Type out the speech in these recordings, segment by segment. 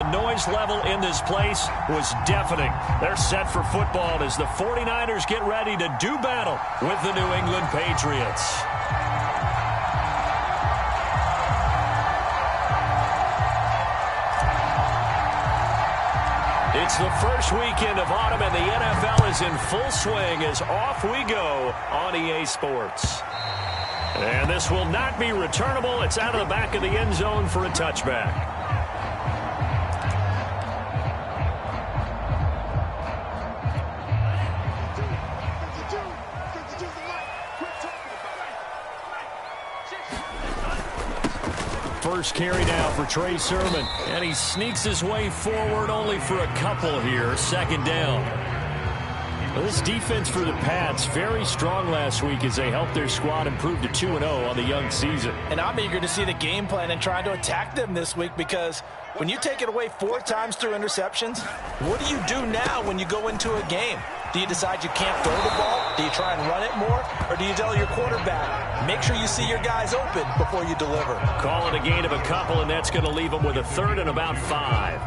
The noise level in this place was deafening. They're set for football as the 49ers get ready to do battle with the New England Patriots. It's the first weekend of autumn, and the NFL is in full swing as off we go on EA Sports. And this will not be returnable. It's out of the back of the end zone for a touchback. First carry now for Trey Sermon, and he sneaks his way forward only for a couple here. Second down. Well, this defense for the Pats, very strong last week as they helped their squad improve to 2-0 on the young season. And I'm eager to see the game plan and try to attack them this week, because when you take it away 4 times through interceptions, what do you do now when you go into a game? Do you decide you can't throw the ball? Do you try and run it more? Or do you tell your quarterback, make sure you see your guys open before you deliver? Call it a gain of a couple, and that's going to leave them with a third and about 5.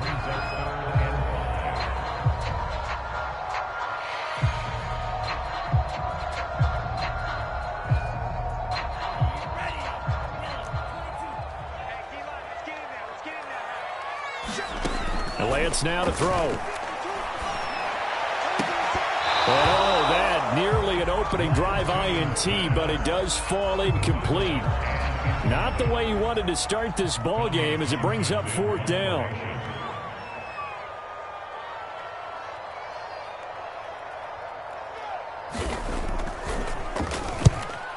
Lance now to throw. Oh, that nearly an opening drive INT, but it does fall incomplete. Not the way he wanted to start this ball game as it brings up 4th down.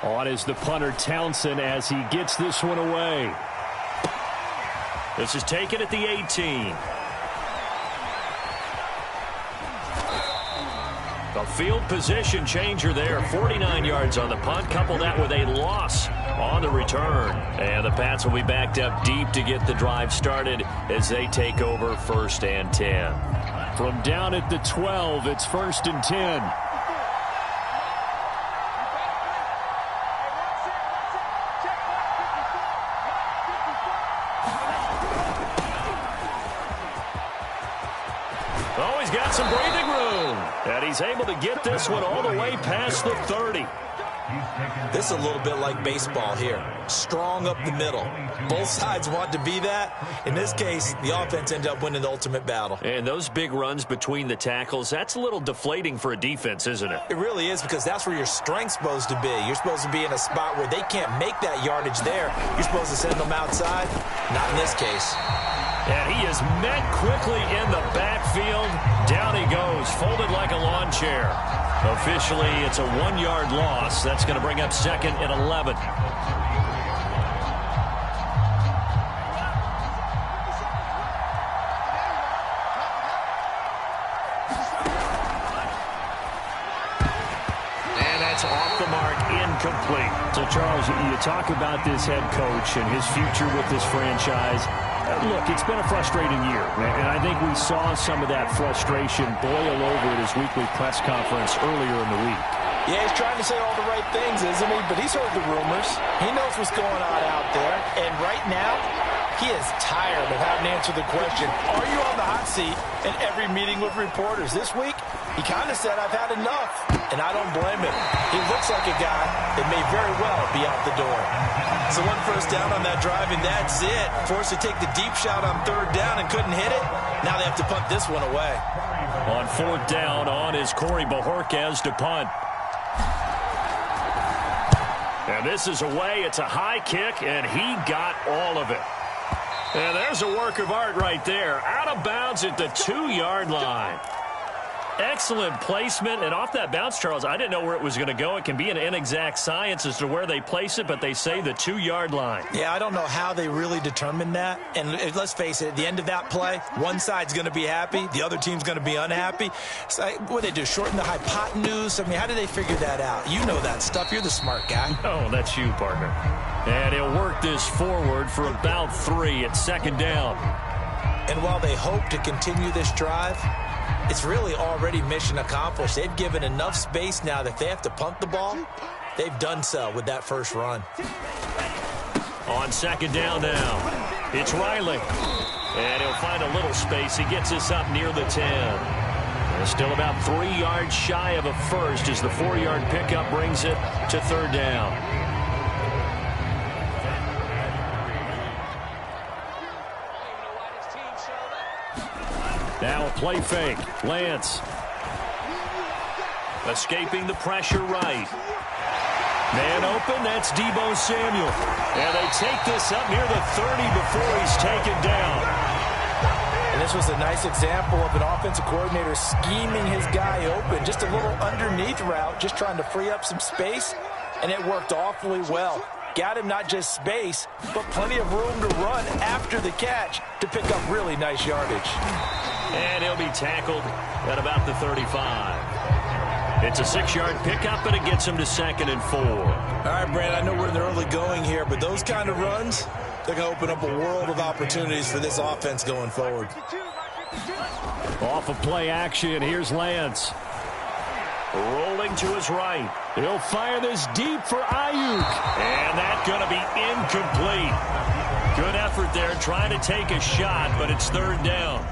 On is the punter Townsend as he gets this one away. This is taken at the 18. A field position changer there. 49 yards on the punt. Couple that with a loss on the return. And the Pats will be backed up deep to get the drive started as they take over 1st and 10. From down at the 12, it's 1st and 10. Oh, he's got some breathing room. And he's able to get this one all the way past the 30. This is a little bit like baseball here. Strong up the middle. Both sides want to be that. In this case, the offense ended up winning the ultimate battle. And those big runs between the tackles, that's a little deflating for a defense, isn't it? It really is, because that's where your strength's supposed to be. You're supposed to be in a spot where they can't make that yardage there. You're supposed to send them outside. Not in this case. And he is met quickly in the backfield. Down he goes, folded like a lawn chair. Officially, it's a 1-yard loss. That's going to bring up 2nd and 11. And that's off the mark, incomplete. So, Charles, you talk about this head coach and his future with this franchise. Look, it's been a frustrating year, and I think we saw some of that frustration boil over at his weekly press conference earlier in the week. Yeah, he's trying to say all the right things, isn't he? But he's heard the rumors. He knows what's going on out there. And right now, he is tired of having to answer the question, are you on the hot seat in every meeting with reporters? This week, he kind of said, I've had enough. And I don't blame him. He looks like a guy that may very well be out the door. So 1 first down on that drive, and that's it. Forced to take the deep shot on 3rd down and couldn't hit it. Now they have to punt this one away. On 4th down, on is Corey Bojorquez to punt. And this is away. It's a high kick, and he got all of it. And there's a work of art right there. Out of bounds at the 2-yard line. Excellent placement, and off that bounce, Charles, I didn't know where it was going to go. It can be an inexact science as to where they place it, but they say the 2-yard line. Yeah, I don't know how they really determined that. And let's face it, at the end of that play, one side's going to be happy, the other team's going to be unhappy. It's like, what do they do, shorten the hypotenuse? I mean, how do they figure that out? You know that stuff. You're the smart guy. Oh, that's you, partner. And he'll work this forward for about 3 at 2nd down. And while they hope to continue this drive, it's really already mission accomplished. They've given enough space now that if they have to punt the ball, they've done so with that first run. On 2nd down now, it's Riley. And he'll find a little space. He gets us up near the 10. And still about 3 yards shy of a first as the 4-yard pickup brings it to third down. Now a play fake. Lance. Escaping the pressure right. Man open, that's Deebo Samuel. And they take this up near the 30 before he's taken down. And this was a nice example of an offensive coordinator scheming his guy open. Just a little underneath route, just trying to free up some space, and it worked awfully well. Got him not just space, but plenty of room to run after the catch to pick up really nice yardage. And he'll be tackled at about the 35. It's a 6-yard pickup, and it gets him to 2nd and 4. All right, Brad, I know we're in the early going here, but those kind of runs, they're going to open up a world of opportunities for this offense going forward. Off of play action, here's Lance. Rolling to his right. He'll fire this deep for Ayuk. And that's going to be incomplete. Good effort there trying to take a shot, but it's third down.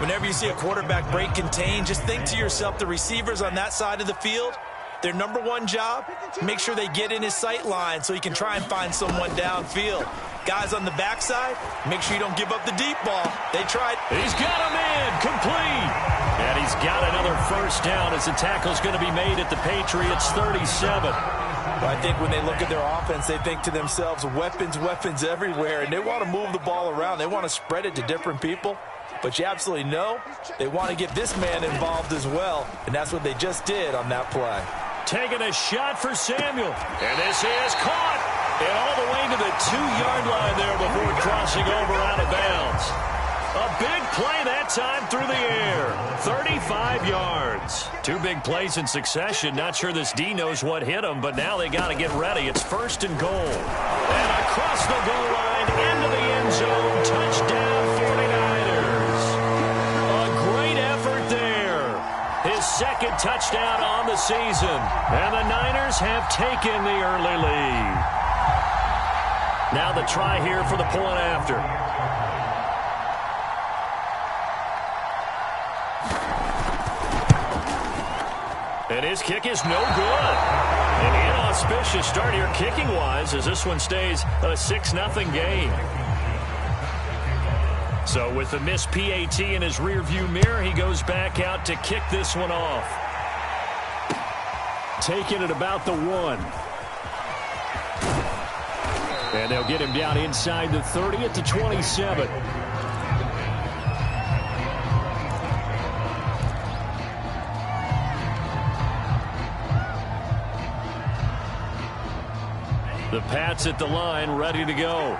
Whenever you see a quarterback break contain, just think to yourself, the receivers on that side of the field, their number one job, make sure they get in his sight line so he can try and find someone downfield. Guys on the backside, make sure you don't give up the deep ball. They tried. He's got a man, complete. And he's got another first down as the tackle's going to be made at the Patriots 37. Well, I think when they look at their offense, they think to themselves, weapons, weapons everywhere, and they want to move the ball around. They want to spread it to different people. But you absolutely know they want to get this man involved as well, and that's what they just did on that play. Taking a shot for Samuel, and this is caught, and all the way to the 2-yard line there before crossing over out of bounds. A big play that time through the air, 35 yards. 2 big plays in succession. Not sure this D knows what hit him, but now they got to get ready. It's 1st and goal. And across the goal line, into the end zone, touchdown 49ers. A great effort there. His 2nd touchdown on the season. And the Niners have taken the early lead. Now the try here for the point after. And his kick is no good. An inauspicious start here kicking-wise as this one stays a 6-0 game. So with the missed PAT in his rearview mirror, he goes back out to kick this one off. Taking it about the 1. And they'll get him down inside the 30 at the 27. The Pats at the line, ready to go.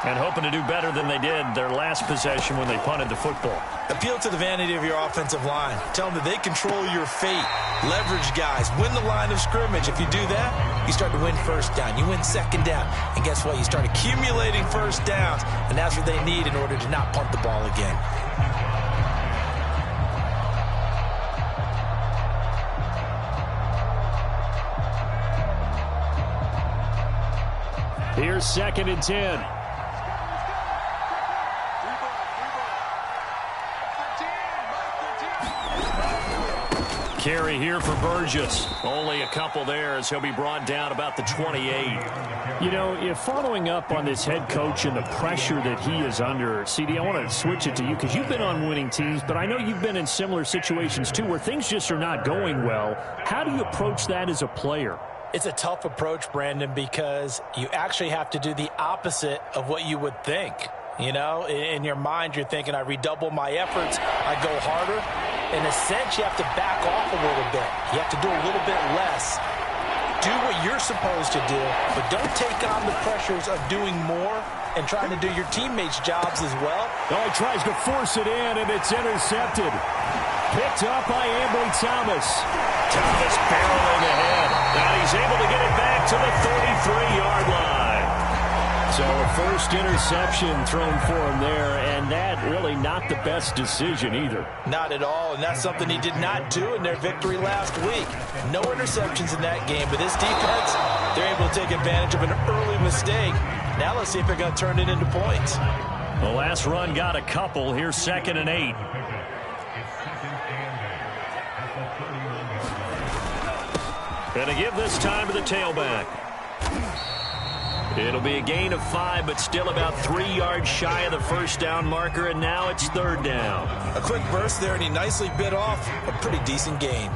And hoping to do better than they did their last possession when they punted the football. Appeal to the vanity of your offensive line. Tell them that they control your fate. Leverage guys. Win the line of scrimmage. If you do that, you start to win first down. You win second down. And guess what? You start accumulating first downs. And that's what they need in order to not punt the ball again. Here's 2nd and 10. Carry here for Burgess. Only a couple there as he'll be brought down about the 28. You know, if following up on this head coach and the pressure that he is under, CD, I want to switch it to you because you've been on winning teams, but I know you've been in similar situations too where things just are not going well. How do you approach that as a player? It's a tough approach, Brandon, because you actually have to do the opposite of what you would think. You know, in your mind, you're thinking, I redouble my efforts, I go harder. In a sense, you have to back off a little bit. You have to do a little bit less. Do what you're supposed to do, but don't take on the pressures of doing more and trying to do your teammates' jobs as well. Oh, he tries to force it in, and it's intercepted. Picked up by Ambry Thomas. Thomas barreling ahead. And he's able to get it back to the 33-yard line. So a first interception thrown for him there, and that really not the best decision either. Not at all, and that's something he did not do in their victory last week. No interceptions in that game, but this defense, they're able to take advantage of an early mistake. Now let's see if they're going to turn it into points. The last run got a couple. Here's 2nd and 8. Going to give this time to the tailback. It'll be a gain of 5, but still about 3 yards shy of the first down marker, and now it's 3rd down. A quick burst there, and he nicely bit off a pretty decent gain.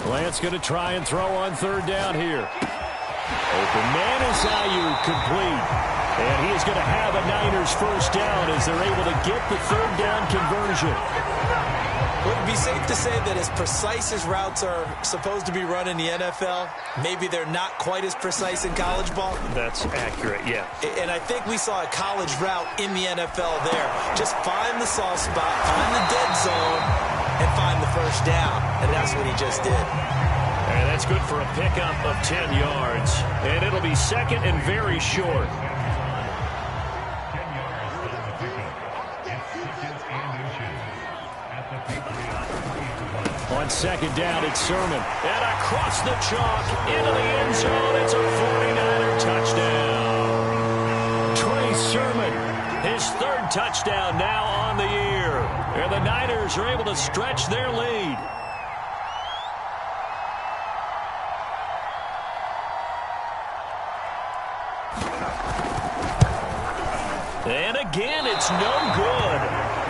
Lance going to try and throw on 3rd down here. Open man is Ayuk, complete. And he is going to have a Niners first down as they're able to get the 3rd down conversion. Would it be safe to say that as precise as routes are supposed to be run in the NFL, maybe they're not quite as precise in college ball? That's accurate, yeah. And I think we saw a college route in the NFL there. Just find the soft spot, find the dead zone, and find the first down. And that's what he just did. And that's good for a pickup of 10 yards. And it'll be 2nd and very short. On 2nd down, it's Sermon. And across the chalk, into the end zone. It's a 49er touchdown. Trey Sermon, his 3rd touchdown now on the year. And the Niners are able to stretch their lead. And again, it's no good.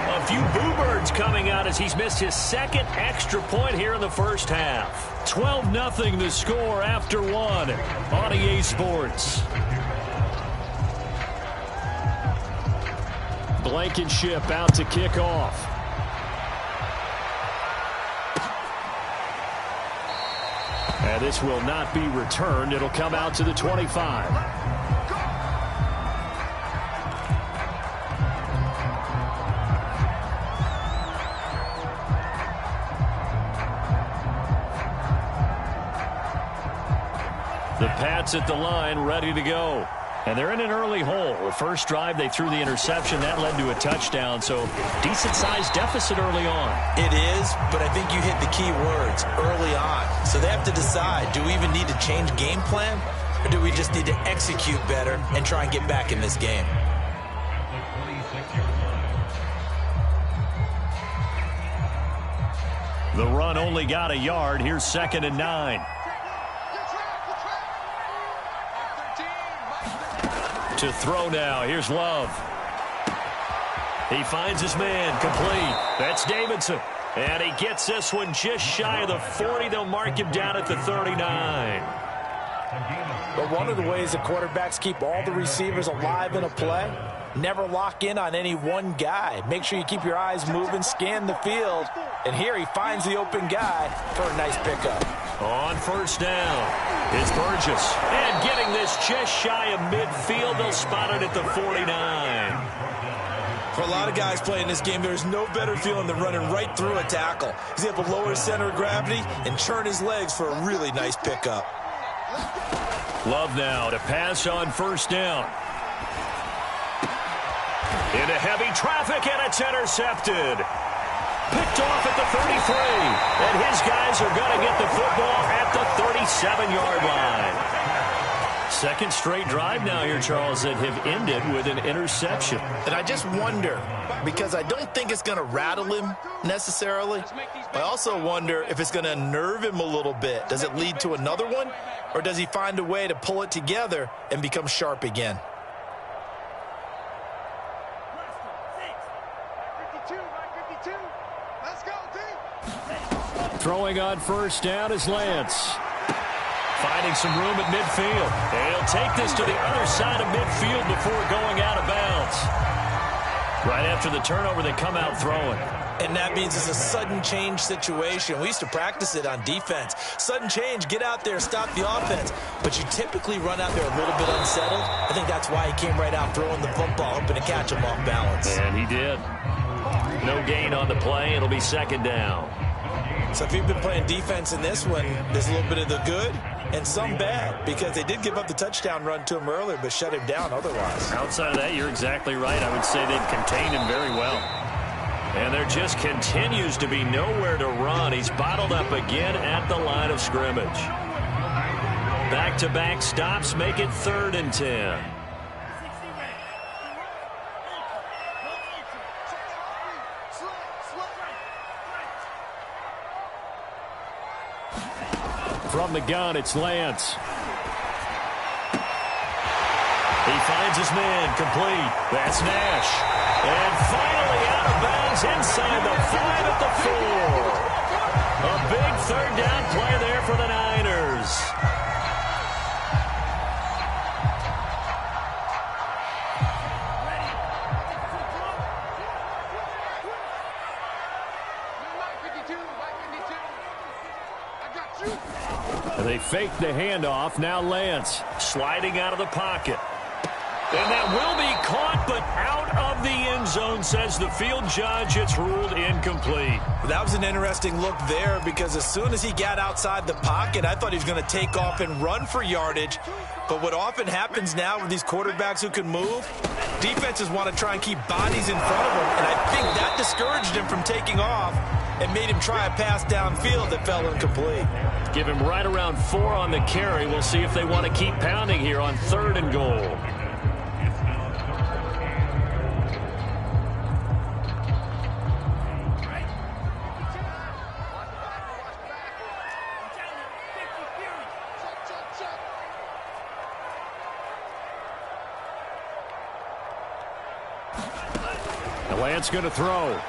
A few boo birds coming out as he's missed his 2nd extra point here in the first half. 12-0 the score after 1 on EA Sports. Blankenship out to kick off. And this will not be returned. It'll come out to the 25. The Pats at the line, ready to go. And they're in an early hole. The first drive, they threw the interception. That led to a touchdown, so decent-sized deficit early on. It is, but I think you hit the key words, early on. So they have to decide, do we even need to change game plan, or do we just need to execute better and try and get back in this game? The run only got a yard. Here's 2nd and 9. To throw now. Here's Love. He finds his man, complete. That's Davidson. And he gets this one just shy of the 40. They'll mark him down at the 39. But one of the ways that quarterbacks keep all the receivers alive in a play, never lock in on any one guy. Make sure you keep your eyes moving, scan the field. And here he finds the open guy for a nice pickup. On first down is Burgess. And getting this just shy of midfield. They'll spot it at the 49. For a lot of guys playing this game, there's no better feeling than running right through a tackle. He's able to lower his center of gravity and churn his legs for a really nice pickup. Love now to pass on first down. Into heavy traffic, and it's intercepted. Picked off at the 33. And his guys are going to get the football at the 37-yard line. Second straight drive now here, Charles, that have ended with an interception. And I just wonder, because I don't think it's going to rattle him necessarily. I also wonder if it's going to unnerve him a little bit. Does it lead to another one? Or does he find a way to pull it together and become sharp again? Throwing on first down is Lance. Finding some room at midfield. And he'll take this to the other side of midfield before going out of bounds. Right after the turnover, they come out throwing. And that means it's a sudden change situation. We used to practice it on defense. Sudden change, get out there, stop the offense. But you typically run out there a little bit unsettled. I think that's why he came right out throwing the football, hoping to catch him off balance. And he did. No gain on the play. It'll be second down. So if you've been playing defense in this one, there's a little bit of the good and some bad, because they did give up the touchdown run to him earlier but shut him down otherwise. Outside of that, you're exactly right. I would say they've contained him very well. And there just continues to be nowhere to run. He's bottled up again at the line of scrimmage. Back-to-back stops make it 3rd and 10. From the gun, it's Lance. He finds his man, complete. That's Nash. And finally out of bounds inside the 5 at the 4. A big 3rd down play there for the Niners. And they fake the handoff. Now Lance sliding out of the pocket. And that will be caught, but out of the end zone, says the field judge. It's ruled incomplete. That was an interesting look there, because as soon as he got outside the pocket, I thought he was going to take off and run for yardage. But what often happens now with these quarterbacks who can move, defenses want to try and keep bodies in front of them. And I think that discouraged him from taking off and made him try a pass downfield that fell incomplete. Give him right around 4 on the carry. We'll see if they want to keep pounding here on 3rd and goal. Lance going to throw.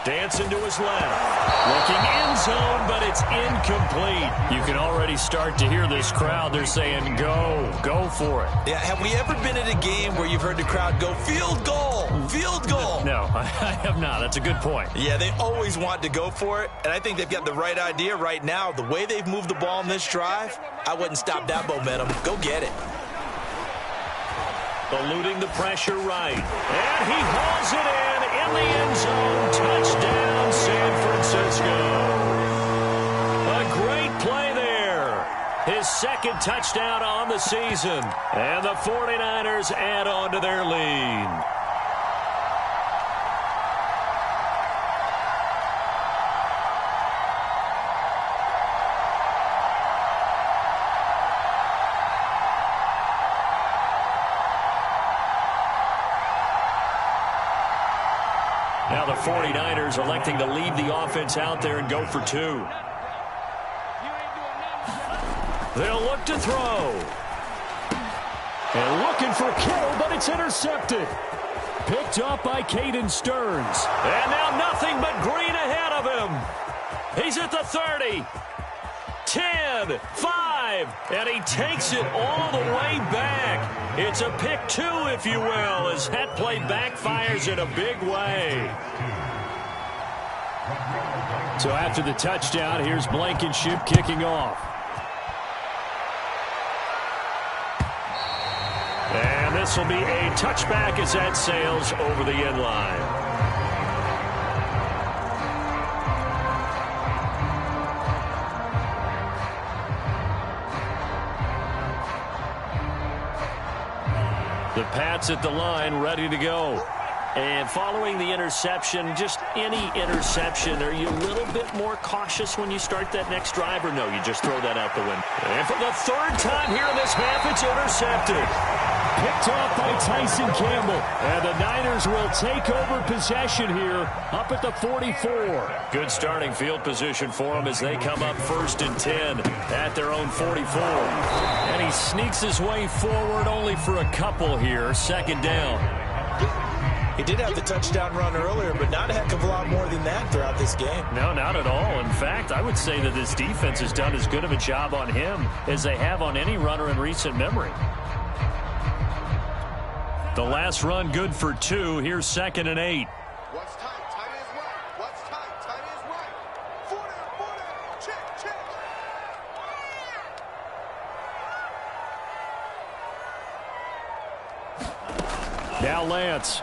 Dancing to his left. Looking end zone, but it's incomplete. You can already start to hear this crowd. They're saying, go for it. Yeah, have we ever been at a game where you've heard the crowd go, field goal, field goal? No, I have not. That's a good point. Yeah, they always want to go for it, and I think they've got the right idea right now. The way they've moved the ball in this drive, I wouldn't stop that momentum. Go get it. Eluding the pressure right. And he hauls it in the end zone. Touchdown, San Francisco. A great play there. His 2nd touchdown on the season. And the 49ers add on to their lead. Now the 49ers electing to leave the offense out there and go for 2. They'll look to throw. And looking for Kittle, but it's intercepted. Picked up by Caden Stearns. And now nothing but green ahead of him. He's at the 30. 10, 5, and he takes it all the way back. It's a pick 2, if you will, as that play backfires in a big way. So after the touchdown, here's Blankenship kicking off. And this will be a touchback as that sails over the end line. The Pats at the line, ready to go. And following the interception, just any interception, are you a little bit more cautious when you start that next drive, or no, you just throw that out the window? And for the 3rd time here in this half, it's intercepted. Picked off by Tyson Campbell. And the Niners will take over possession here up at the 44. Good starting field position for them as they come up 1st and 10 at their own 44. And he sneaks his way forward only for a couple here. 2nd down. He did have the touchdown run earlier, but not a heck of a lot more than that throughout this game. No, not at all. In fact, I would say that this defense has done as good of a job on him as they have on any runner in recent memory. The last run good for 2. Here's 2nd and 8. What's tight? Tight is right. What's tight? Tight is right. 40, check, check. Now Lance.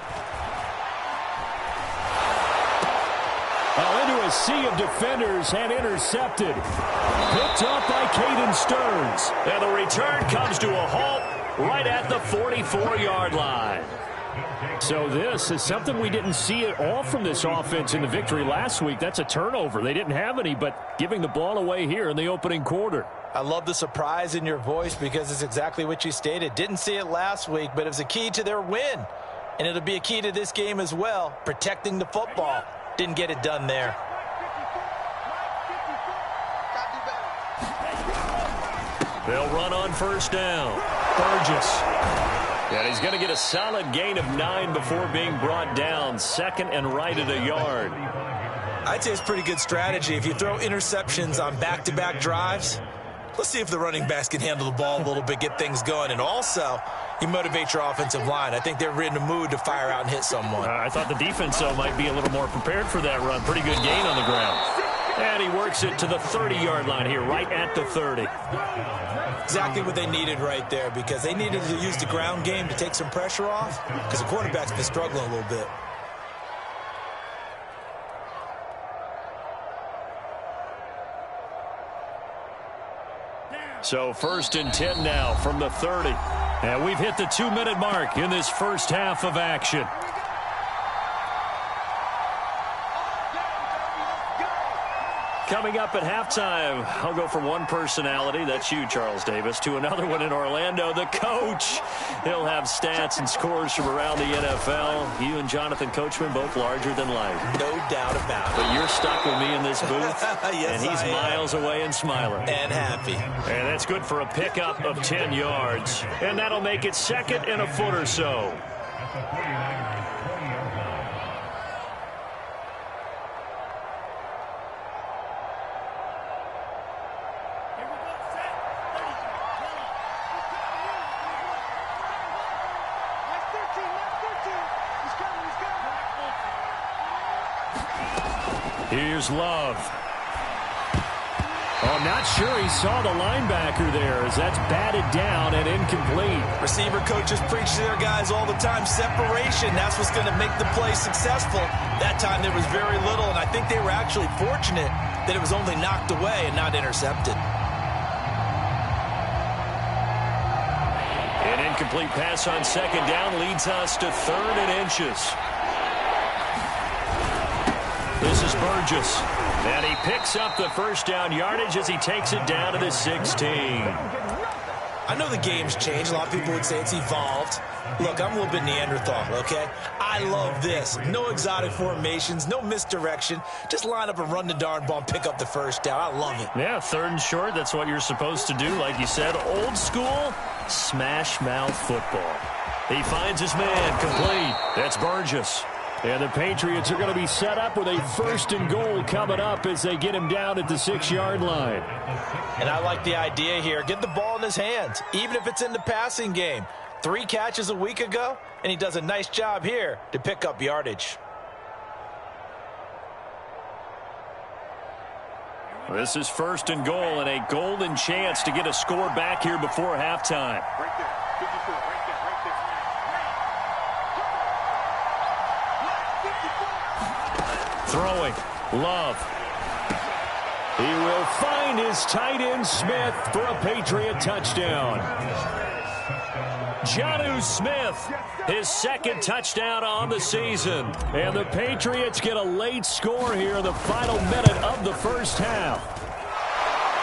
Oh, into a sea of defenders and intercepted. Picked up by Caden Stearns. And the return comes to a halt right at the 44-yard line. So this is something we didn't see at all from this offense in the victory last week. That's a turnover. They didn't have any, but giving the ball away here in the opening quarter. I love the surprise in your voice because it's exactly what you stated. Didn't see it last week, but it was a key to their win. And it'll be a key to this game as well, protecting the football. Didn't get it done there. They'll run on first down. Burgess. And he's going to get a solid gain of 9 before being brought down. Second and right at a yard. I'd say it's pretty good strategy. If you throw interceptions on back-to-back drives, let's see if the running backs can handle the ball a little bit, get things going. And also, you motivate your offensive line. I think they're in the mood to fire out and hit someone. I thought the defense, though, might be a little more prepared for that run. Pretty good gain on the ground. And he works it to the 30-yard line here, right at the 30. Exactly what they needed right there, because they needed to use the ground game to take some pressure off, because the quarterback's been struggling a little bit. So first and 10 now from the 30. And we've hit the 2-minute mark in this first half of action. Coming up at halftime, I'll go from one personality, that's you, Charles Davis, to another one in Orlando, the coach. He'll have stats and scores from around the NFL. You and Jonathan Coachman, both larger than life. No doubt about it. But you're stuck with me in this booth, yes, and he's miles away and smiling. And happy. And that's good for a pickup of 10 yards. And that'll make it second and a foot or so. Here's Love. Oh, I'm not sure he saw the linebacker there as that's batted down and incomplete. Receiver coaches preach to their guys all the time. Separation, that's what's going to make the play successful. That time there was very little, and I think they were actually fortunate that it was only knocked away and not intercepted. An incomplete pass on second down leads us to 3rd and inches. This is Burgess, and he picks up the first down yardage as he takes it down to the 16. I know the game's changed. A lot of people would say it's evolved. Look, I'm a little bit Neanderthal, okay? I love this. No exotic formations, no misdirection. Just line up and run the darn ball and pick up the first down. I love it. Yeah, 3rd and short, that's what you're supposed to do. Like you said, old school, smash mouth football. He finds his man, complete. That's Burgess. And the Patriots are going to be set up with a 1st and goal coming up as they get him down at the 6-yard line. And I like the idea here. Get the ball in his hands, even if it's in the passing game. 3 catches a week ago, and he does a nice job here to pick up yardage. This is 1st and goal and a golden chance to get a score back here before halftime. Right there. 54, right there, right there. Throwing, Love. He will find his tight end Smith for a Patriot touchdown. Jonnu Smith, his 2nd touchdown on the season. And the Patriots get a late score here in the final minute of the first half.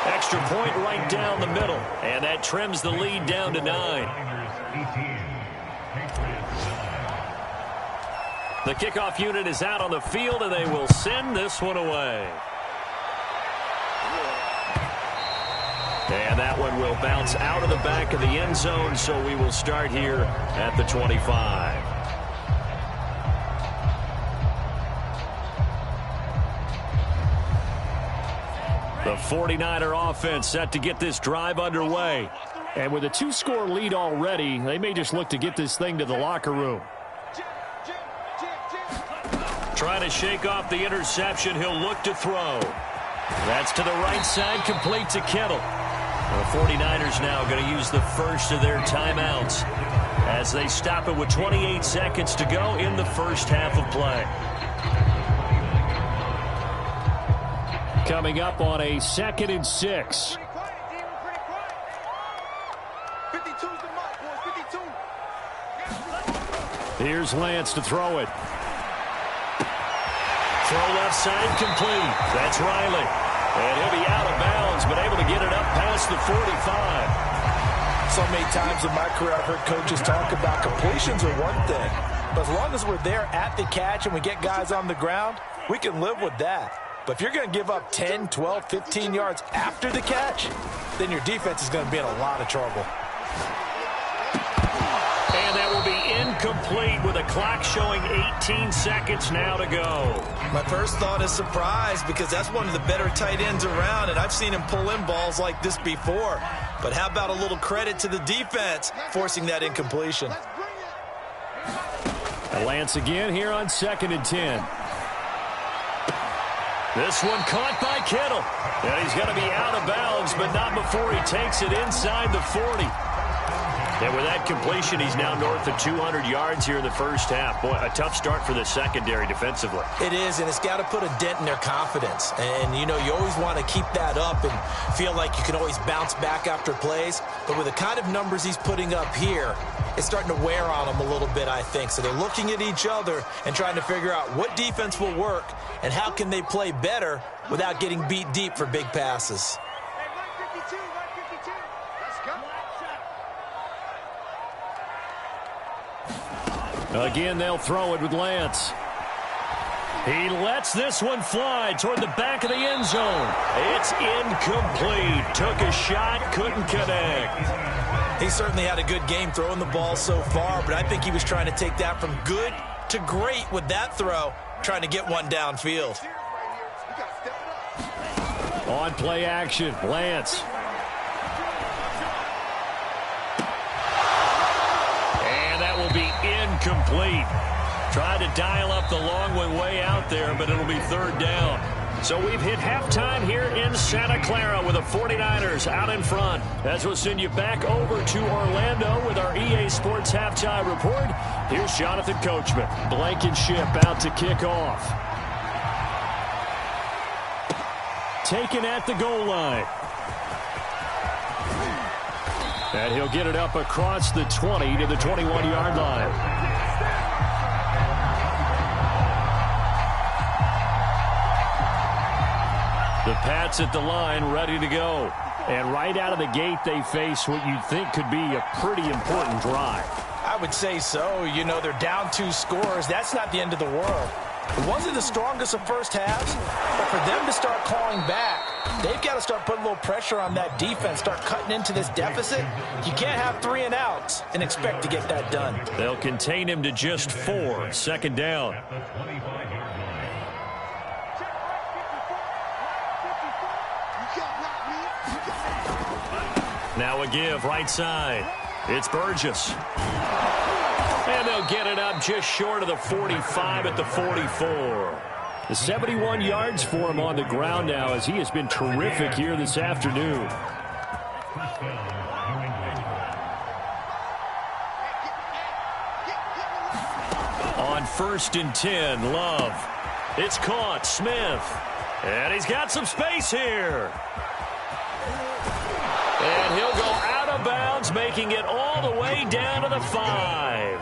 Extra point right down the middle. And that trims the lead down to 9. The kickoff unit is out on the field, and they will send this one away. And that one will bounce out of the back of the end zone, so we will start here at the 25. The 49er offense set to get this drive underway. And with a 2-score lead already, they may just look to get this thing to the locker room. Trying to shake off the interception. He'll look to throw. That's to the right side, complete to Kittle. The 49ers now going to use the first of their timeouts as they stop it with 28 seconds to go in the first half of play. Coming up on a 2nd and 6. 52's the mark, boys. 52. Here's Lance to throw it. Throw left side complete. That's Riley. And he'll be out of bounds, but able to get it up past the 45. So many times in my career I've heard coaches talk about completions are one thing. But as long as we're there at the catch and we get guys on the ground, we can live with that. But if you're going to give up 10, 12, 15 yards after the catch, then your defense is going to be in a lot of trouble. And that will be incomplete with a clock showing 18 seconds now to go. My first thought is surprise because that's one of the better tight ends around, and I've seen him pull in balls like this before. But how about a little credit to the defense forcing that incompletion? Lance again here on 2nd and 10. This one caught by Kittle. And he's going to be out of bounds, but not before he takes it inside the 40. And with that completion, he's now north of 200 yards here in the first half. Boy, a tough start for the secondary defensively. It is, and it's got to put a dent in their confidence. And, you know, you always want to keep that up and feel like you can always bounce back after plays. But with the kind of numbers he's putting up here, it's starting to wear on them a little bit, I think. So they're looking at each other and trying to figure out what defense will work and how can they play better without getting beat deep for big passes. Again, they'll throw it with Lance. He lets this one fly toward the back of the end zone. It's incomplete. Took a shot, couldn't connect. He certainly had a good game throwing the ball so far, but I think he was trying to take that from good to great with that throw, trying to get one downfield. On play action, Lance. Will be incomplete. Tried to dial up the long one way out there, but it'll be 3rd down. So we've hit halftime here in Santa Clara with the 49ers out in front. As we'll send you back over to Orlando with our EA Sports Halftime Report. Here's Jonathan Coachman. Blankenship out to kick off. Taken at the goal line. And he'll get it up across the 20 to the 21-yard line. The Pats at the line, ready to go. And right out of the gate, they face what you'd think could be a pretty important drive. I would say so. You know, they're down 2 scores. That's not the end of the world. It wasn't the strongest of first halves, but for them to start clawing back, they've got to start putting a little pressure on that defense, start cutting into this deficit. You can't have 3 and outs and expect to get that done. They'll contain him to just 4. 2nd down. Now a give right side. It's Burgess. And they'll get it up just short of the 45 at the 44. The 71 yards for him on the ground now as he has been terrific here this afternoon. On 1st and 10, Love. It's caught, Smith. And he's got some space here. And he'll go out of bounds, making it all the way down to the 5.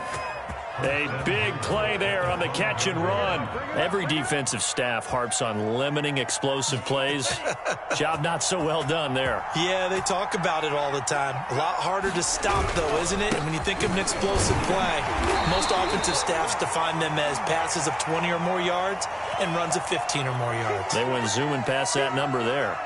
A big play there on the catch and run. Every defensive staff harps on limiting explosive plays. Job not so well done there. Yeah, they talk about it all the time. A lot harder to stop, though, isn't it? And when you think of an explosive play, most offensive staffs define them as passes of 20 or more yards and runs of 15 or more yards. They went zooming past that number there.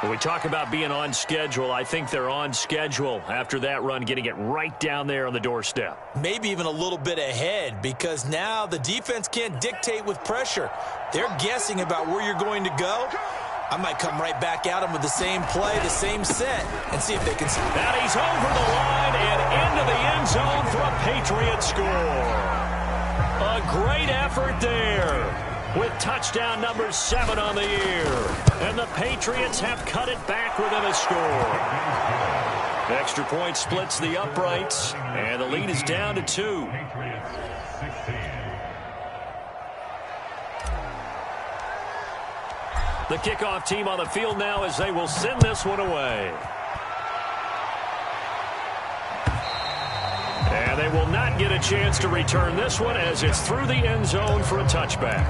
When we talk about being on schedule, I think they're on schedule after that run, getting it right down there on the doorstep. Maybe even a little bit ahead, because now the defense can't dictate with pressure. They're guessing about where you're going to go. I might come right back at them with the same play, the same set, and see if they can. And he's over the line and into the end zone for a Patriot score. A great effort there, with touchdown number 7 on the year. And the Patriots have cut it back within a score. Extra point splits the uprights, and the lead is down to 2. The kickoff team on the field now as they will send this one away. And they will not get a chance to return this one as it's through the end zone for a touchback.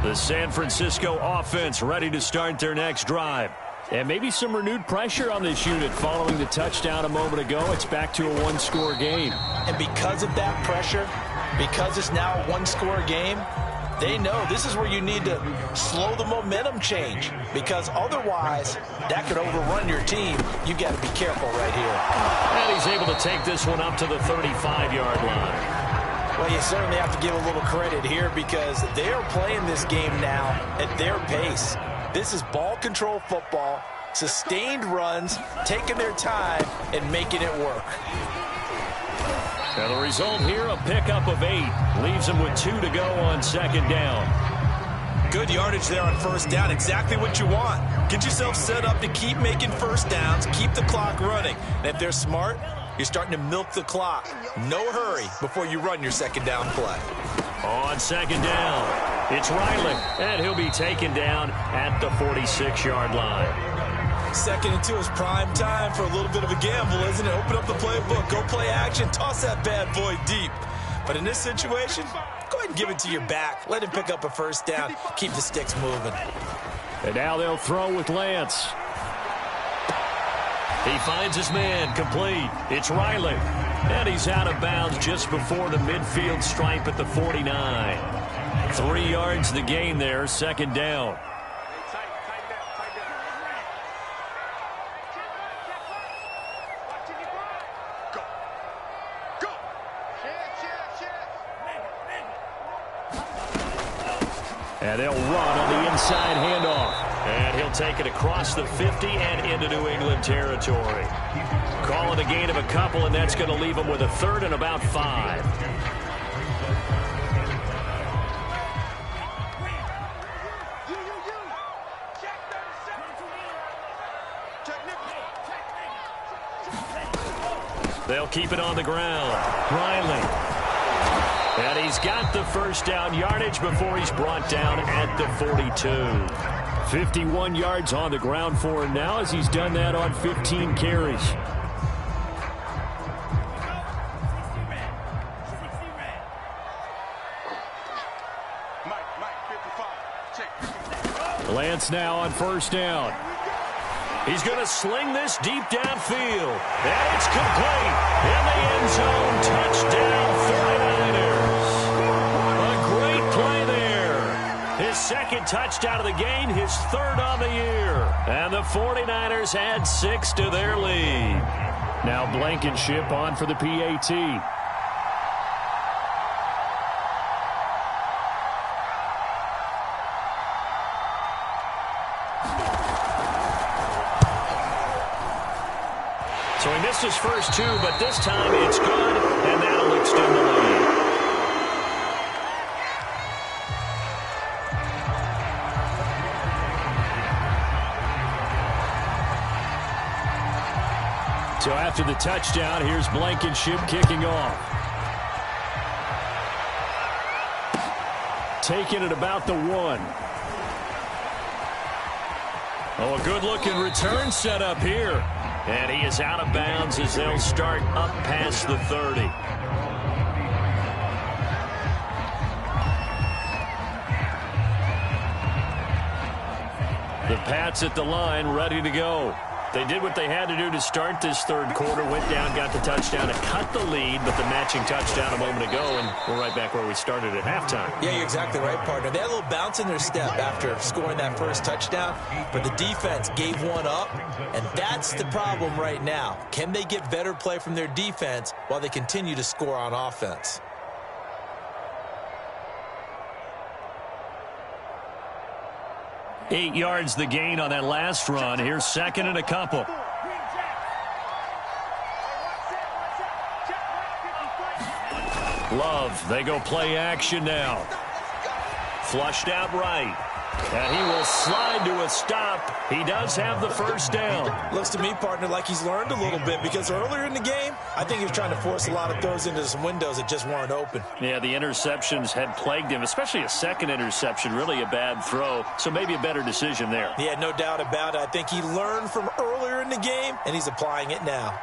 The San Francisco offense ready to start their next drive. And maybe some renewed pressure on this unit following the touchdown a moment ago. It's back to a one-score game. And because of that pressure, because it's now a one-score game, they know this is where you need to slow the momentum change, because otherwise that could overrun your team. You've got to be careful right here. And he's able to take this one up to the 35-yard line. Well, you certainly have to give a little credit here because they are playing this game now at their pace. This is ball control football, sustained runs, taking their time and making it work. And the result here, a pickup of 8. Leaves them with 2 to go on second down. Good yardage there on first down. Exactly what you want. Get yourself set up to keep making first downs, keep the clock running. And if they're smart, you're starting to milk the clock. No hurry before you run your second down play. On second down, it's Riley, and he'll be taken down at the 46-yard line. Second and 2 is prime time for a little bit of a gamble, isn't it? Open up the playbook, go play action, toss that bad boy deep. But in this situation, go ahead and give it to your back. Let him pick up a first down. Keep the sticks moving. And now they'll throw with Lance. He finds his man, complete. It's Riley. And he's out of bounds just before the midfield stripe at the 49. 3 yards the gain there, second down. And they'll run on the inside handoff. And he'll take it across the 50 and into New England territory. Call it a gain of a couple, and that's going to leave them with a third and about 5. They'll keep it on the ground. Riley. And he's got the first down yardage before he's brought down at the 42. 51 yards on the ground for him now as he's done that on 15 carries. Lance now on first down. He's going to sling this deep downfield. And it's complete. In the end zone, touchdown 49ers. A great play there. His second touchdown of the game, his third on the year. And the 49ers add 6 to their lead. Now Blankenship on for the PAT. So he missed his first 2, but this time it's good, and that'll extend the lead. So after the touchdown, here's Blankenship kicking off. Taking it about the 1. Oh, a good-looking return set up here. And he is out of bounds as they'll start up past the 30. The Pats at the line, ready to go. They did what they had to do to start this third quarter. Went down, got the touchdown to cut the lead, but the matching touchdown a moment ago, and we're right back where we started at halftime. Yeah, you're exactly right, partner. They had a little bounce in their step after scoring that first touchdown, but the defense gave one up, and that's the problem right now. Can they get better play from their defense while they continue to score on offense? Eight yards the gain on that last run. Here's second and a couple. Love, they go play action now. Flushed out right. And he will slide to a stop. He does have the first down. Looks to me, partner, like he's learned a little bit, because earlier in the game, I think he was trying to force a lot of throws into some windows that just weren't open. Yeah, the interceptions had plagued him, especially a second interception, really a bad throw. So maybe a better decision there. Yeah, no doubt about it. I think he learned from earlier in the game, and he's applying it now.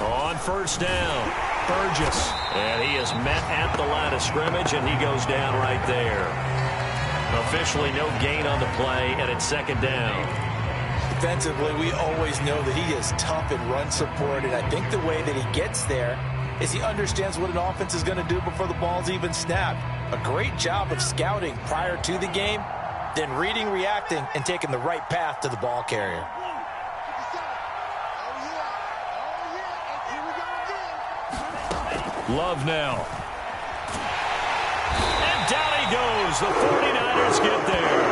On first down, Burgess. And he is met at the line of scrimmage, and he goes down right there. Officially no gain on the play, and it's second down. Defensively, we always know that he is tough and run support, and I think the way that he gets there is he understands what an offense is going to do before the ball's even snapped. A great job of scouting prior to the game, then reading, reacting, and taking the right path to the ball carrier. Love now. And down he goes. The 49ers get there.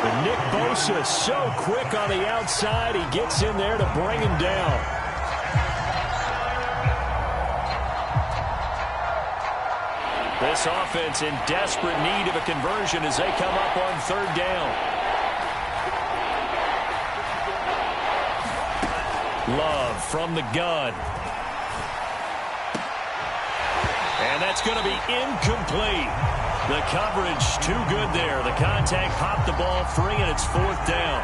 And Nick Bosa so quick on the outside. He gets in there to bring him down. This offense in desperate need of a conversion as they come up on third down. Love from the gun. And that's going to be incomplete. The coverage too good there. The contact popped the ball free, and it's fourth down.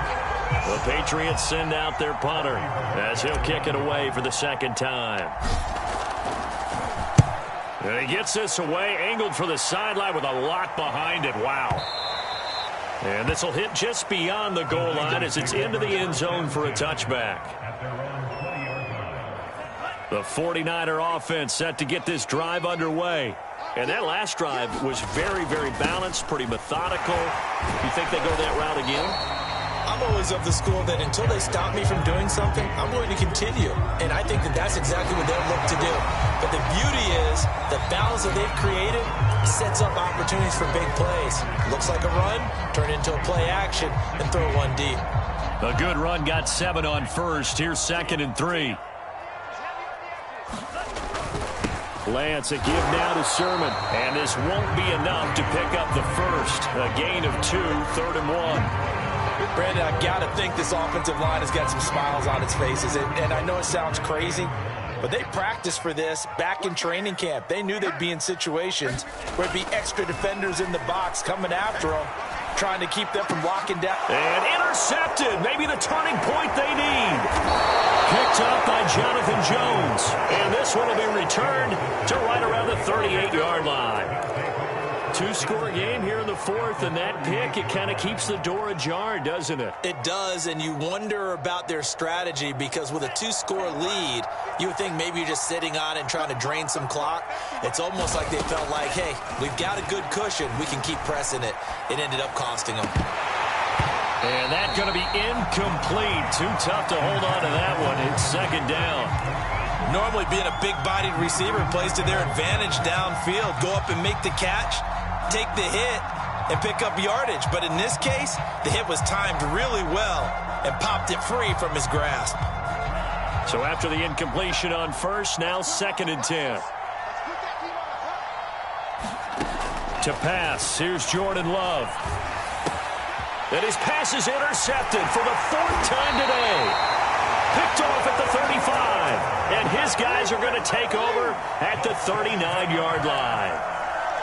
The Patriots send out their punter as he'll kick it away for the second time. And he gets this away, angled for the sideline with a lot behind it. Wow. And this will hit just beyond the goal line as it's into the end zone for a touchback. The 49er offense set to get this drive underway. And that last drive was very, very balanced, pretty methodical. You think they go that route again? I'm always of the school that until they stop me from doing something, I'm going to continue. And I think that that's exactly what they'll look to do. But the beauty is the balance that they've created sets up opportunities for big plays. Looks like a run, turn into a play action, and throw one deep. A good run got 7 on first. Here's 2nd and 3. Lance, a give now to Sermon. And this won't be enough to pick up the first. A gain of 2, 3rd and 1. Brandon, I've got to think this offensive line has got some smiles on its faces. And I know it sounds crazy, but they practiced for this back in training camp. They knew they'd be in situations where it'd be extra defenders in the box coming after them, trying to keep them from locking down. And intercepted. Maybe the turning point they need. Picked up by Jonathan Jones. And this one will be returned to right around the 38-yard line. 2-score game here in the fourth, and that pick, it kind of keeps the door ajar, doesn't it? It does, and you wonder about their strategy, because with a 2-score lead, you would think maybe you're just sitting on it and trying to drain some clock. It's almost like they felt like, hey, we've got a good cushion. We can keep pressing it. It ended up costing them. And that's going to be incomplete. Too tough to hold on to that one. It's second down. Normally being a big-bodied receiver plays to their advantage downfield. Go up and make the catch, take the hit, and pick up yardage. But in this case, the hit was timed really well and popped it free from his grasp. So after the incompletion on first, now 2nd and 10. To pass, here's Jordan Love. And his pass is intercepted for the 4th time today. Picked off at the 35. And his guys are going to take over at the 39-yard line.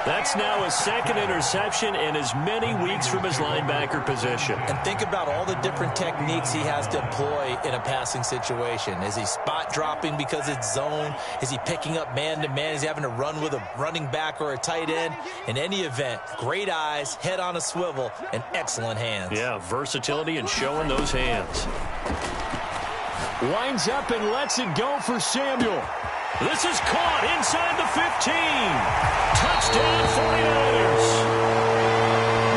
That's now his 2nd interception in as many weeks from his linebacker position. And think about all the different techniques he has to employ in a passing situation. Is he spot dropping because it's zone? Is he picking up man-to-man? Is he having to run with a running back or a tight end? In any event, great eyes, head on a swivel, and excellent hands. Yeah, versatility and showing those hands. Winds up and lets it go for Samuel. This is caught inside the 15. Touchdown 49ers.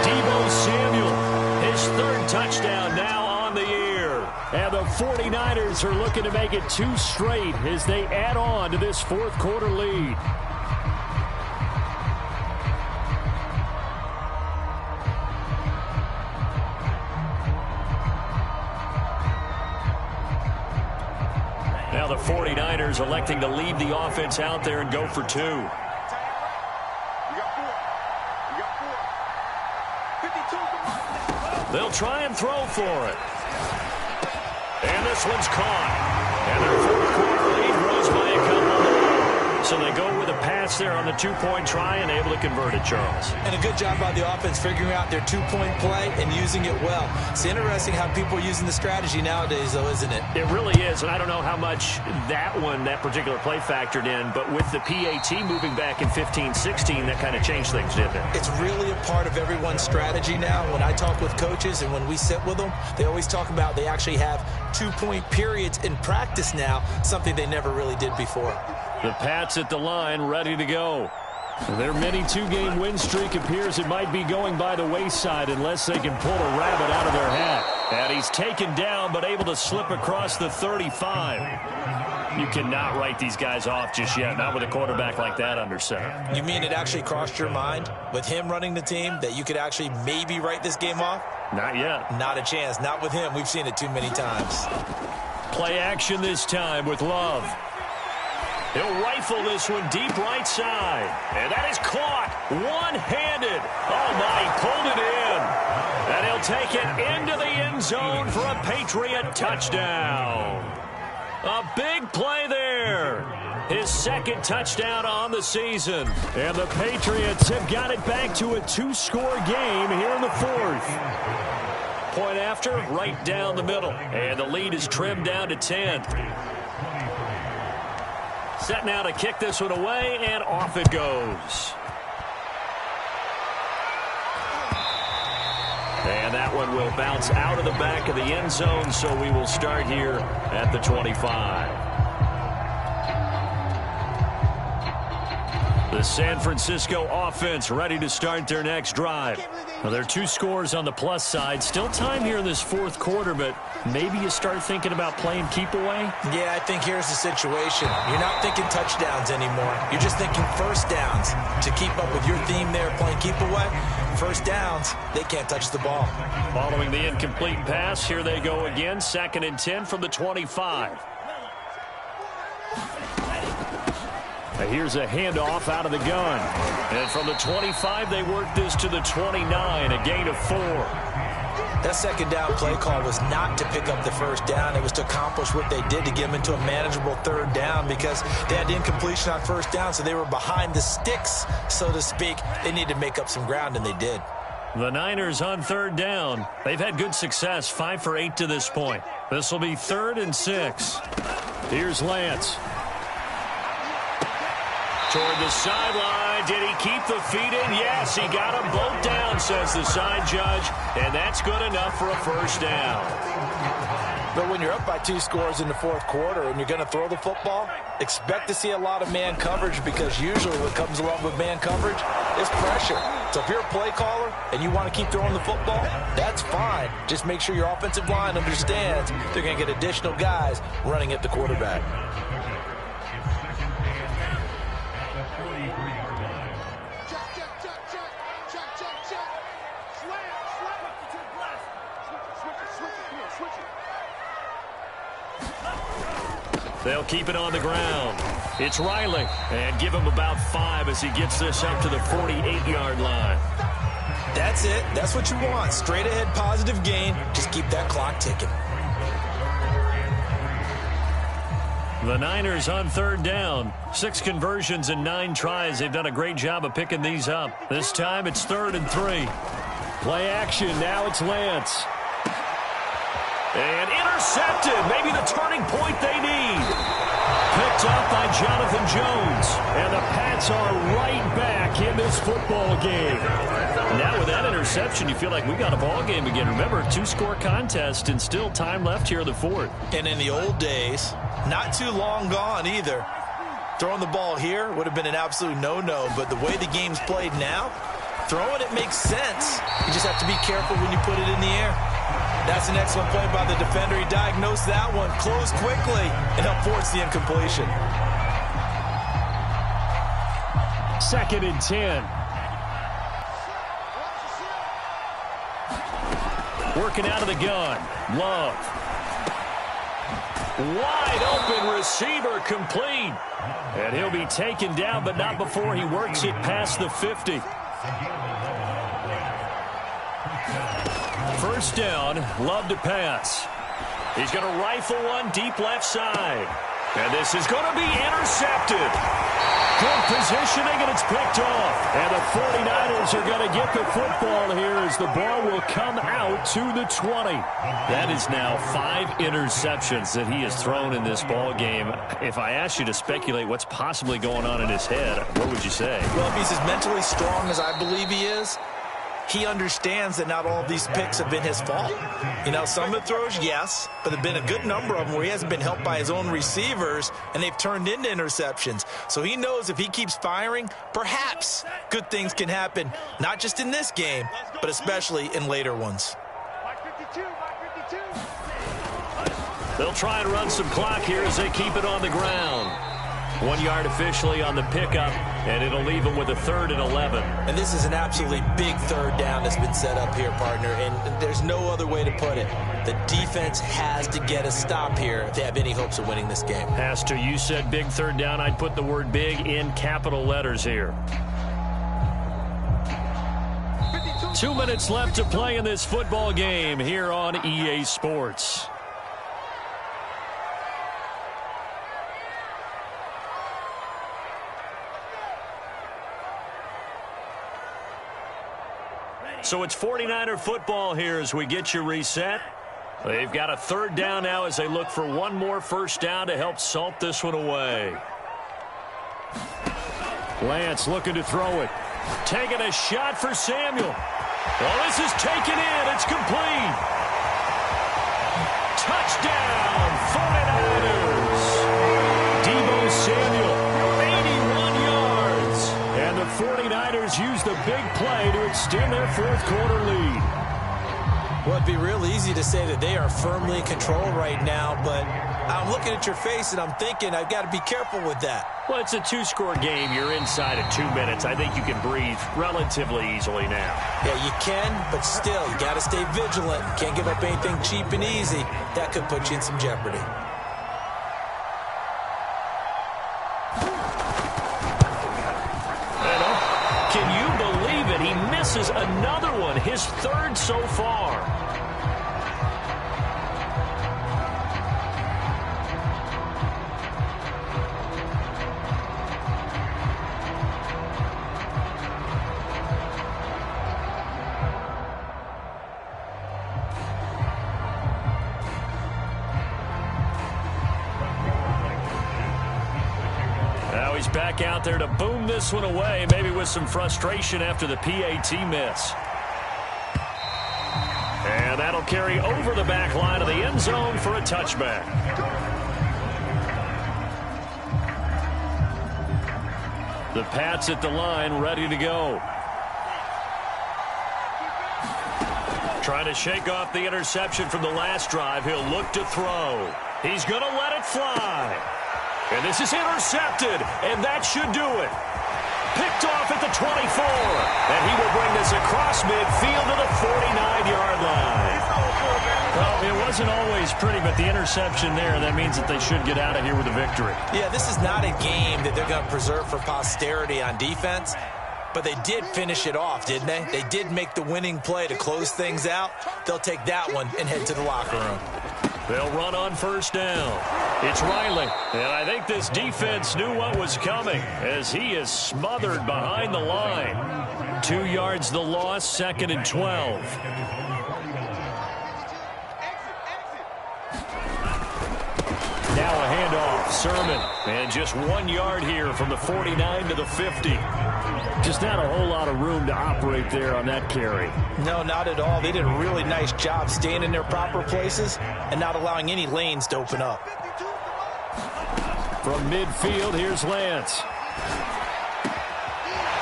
Deebo Samuel, his 3rd touchdown now on the year. And the 49ers are looking to make it 2 straight as they add on to this 4th quarter lead. Now the 49ers electing to leave the offense out there and go for 2. You got 4. You got 4. 52. They'll try and throw for it. And this one's caught. And their fourth quarter lead grows by a couple more. So they go with a pass there on the two-point try and able to convert it, Charles. And a good job by the offense figuring out their two-point play and using it well. It's interesting how people are using the strategy nowadays, though, isn't it? It really is, and I don't know how much that particular play factored in, but with the PAT moving back in 15-16, that kind of changed things, didn't it? It's really a part of everyone's strategy now. When I talk with coaches and when we sit with them, they always talk about they actually have two-point periods in practice now, something they never really did before. The Pats at the line, ready to go. Their mini two-game win streak appears it might be going by the wayside unless they can pull a rabbit out of their hat. And he's taken down but able to slip across the 35. You cannot write these guys off just yet, not with a quarterback like that under center. You mean it actually crossed your mind with him running the team that you could actually maybe write this game off? Not yet. Not a chance. Not with him. We've seen it too many times. Play action this time with Love. He'll rifle this one deep right side. And that is caught one-handed. Oh, my, he pulled it in. And he'll take it into the end zone for a Patriot touchdown. A big play there. His second touchdown on the season. And the Patriots have got it back to a two-score game here in the fourth. Point after, right down the middle. And the lead is trimmed down to 10. Set now to kick this one away, and off it goes. And that one will bounce out of the back of the end zone, so we will start here at the 25. The San Francisco offense ready to start their next drive. Well, there are two scores on the plus side. Still time here in this fourth quarter, but maybe you start thinking about playing keep away? Yeah, I think here's the situation. You're not thinking touchdowns anymore. You're just thinking first downs. To keep up with your theme there, playing keep away, first downs, they can't touch the ball. Following the incomplete pass, here they go again. 2nd and 10 from the 25. Here's a handoff out of the gun. And from the 25, they work this to the 29, a gain of 4. That second down play call was not to pick up the first down. It was to accomplish what they did to get them into a manageable third down because they had incompletion on first down, so they were behind the sticks, so to speak. They needed to make up some ground, and they did. The Niners on third down. They've had good success, 5 for 8 to this point. This will be 3rd and 6. Here's Lance. Toward the sideline. Did he keep the feet in? Yes, he got them both down, says the side judge. And that's good enough for a first down. But when you're up by 2 scores in the fourth quarter and you're going to throw the football, expect to see a lot of man coverage because usually what comes along with man coverage is pressure. So if you're a play caller and you want to keep throwing the football, that's fine. Just make sure your offensive line understands they're going to get additional guys running at the quarterback. They'll keep it on the ground. It's Riley. And give him about 5 as he gets this up to the 48-yard line. That's it. That's what you want. Straight ahead positive gain. Just keep that clock ticking. The Niners on third down. 6 conversions and 9 tries. They've done a great job of picking these up. This time it's 3rd and 3. Play action. Now it's Lance. And intercepted. Maybe the turning point they need. Picked up by Jonathan Jones. And the Pats are right back in this football game. Now with that interception, you feel like we got a ball game again. Remember, 2-score contest and still time left here in the fourth. And in the old days, not too long gone either, throwing the ball here would have been an absolute no-no. But the way the game's played now, throwing it makes sense. You just have to be careful when you put it in the air. That's an excellent play by the defender. He diagnosed that one, closed quickly, and helped force the incompletion. 2nd and 10. Working out of the gun. Love. Wide open receiver complete. And he'll be taken down, but not before he works it past the 50. First down, Love to pass. He's going to rifle one deep left side. And this is going to be intercepted. Good positioning, and it's picked off. And the 49ers are going to get the football here as the ball will come out to the 20. That is now 5 interceptions that he has thrown in this ball game. If I asked you to speculate what's possibly going on in his head, what would you say? Well, if he's as mentally strong as I believe he is, he understands that not all of these picks have been his fault. You know, some of the throws, yes, but there have been a good number of them where he hasn't been helped by his own receivers, and they've turned into interceptions. So he knows if he keeps firing, perhaps good things can happen, not just in this game, but especially in later ones. They'll try and run some clock here as they keep it on the ground. 1 yard officially on the pickup, and it'll leave them with a 3rd and 11. And this is an absolutely big third down that's been set up here, partner, and there's no other way to put it. The defense has to get a stop here if they have any hopes of winning this game. Has to. You said big third down. I'd put the word big in capital letters here. 2 minutes left to play in this football game here on EA Sports. So it's 49er football here as we get you reset. They've got a 3rd down now as they look for one more first down to help salt this one away. Lance looking to throw it. Taking a shot for Samuel. Well, this is taken in. It's complete. Touchdown, 49ers. Deebo Samuel, 81 yards. And the 49ers use the big play to extend their 4th quarter lead. Well, it'd be real easy to say that they are firmly in control right now, but I'm looking at your face and I'm thinking I've got to be careful with that. Well, it's a 2-score game. You're inside of 2 minutes. I think you can breathe relatively easily now. Yeah, you can, but still, you got to stay vigilant. You can't give up anything cheap and easy. That could put you in some jeopardy. Can you believe it? He misses another one, his 3rd so far. Now he's back out there to boom this one away, maybe with some frustration after the PAT miss. And that'll carry over the back line of the end zone for a touchback. The Pats at the line, ready to go. Trying to shake off the interception from the last drive. He'll look to throw. He's going to let it fly. And this is intercepted, and that should do it. Picked off at the 24, and he will bring this across midfield to the 49-yard line. Well, it wasn't always pretty, but the interception there, that means that they should get out of here with a victory. Yeah, this is not a game that they're going to preserve for posterity on defense, but they did finish it off, didn't they? They did make the winning play to close things out. They'll take that one and head to the locker room. They'll run on first down. It's Riley. And I think this defense knew what was coming as he is smothered behind the line. 2 yards the loss, 2nd and 12. Now a handoff. Sermon. And just 1 yard here from the 49 to the 50. Just not a whole lot of room to operate there on that carry. No, not at all. They did a really nice job staying in their proper places and not allowing any lanes to open up. From midfield, here's Lance.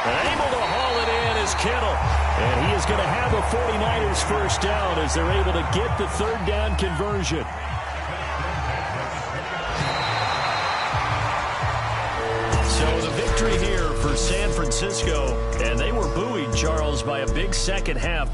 And able to haul it in is Kittle. And he is going to have a 49ers first down as they're able to get the 3rd down conversion. So the victory here for San Francisco, and they were buoyed, Charles, by a big second half.